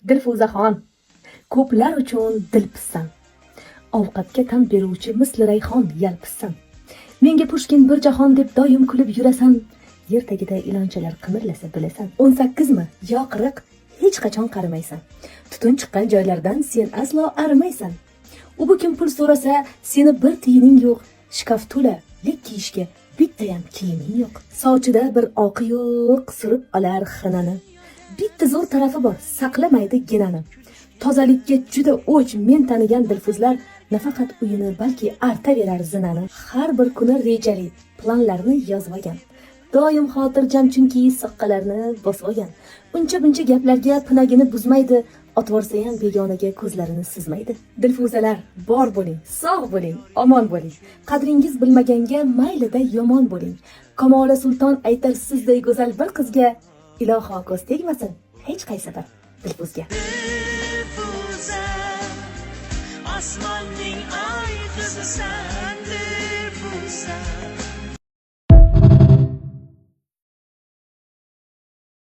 Dilfuzaxon, ko'plar uchun dilpizsan. Ovqatga tam beruvchi misli rayhon yalpizsan. Menga Pushkin bir jahon deb doim kulib yurasan. Yer tagida ilonchalar qimirlasa bilasan. 18 mi yo 40 hech qachon qarimaysan. Tutun chiqqan joylardan sen aslo arimaysan. U bu kim pul so'rasa, seni bir tiyining yo'q. Shkaf to'la, lek kiyishga bittayam kiyiming yo'q. Sochida bir oqi yo'q, surib olar xinani. Bitta zo'r tarafi bor, saqlamaydi ginani. Tozalikka juda o'ch men tanigan dilfuzlar nafaqat uyini, balki artaverar zinani. Har bir kuni rejali planlarni yozib olgan. Doim xotirjam, chunki soqqalarni bosib olgan. Uncha-buncha gaplarga pinagini buzmaydi. Otvorsa ham begonaga ko'zlarini sizmaydi. Dilfuzalar, bor bo'ling, sog' bo'ling, omon bo'ling. Qadringiz bilmaganga maylida yomon bo'ling. Kamola sulton aytar sizday go'zal bir qizga, iloho ko'z tegmasin hech qaysi bir dilfuzga. Dilfuza, osmon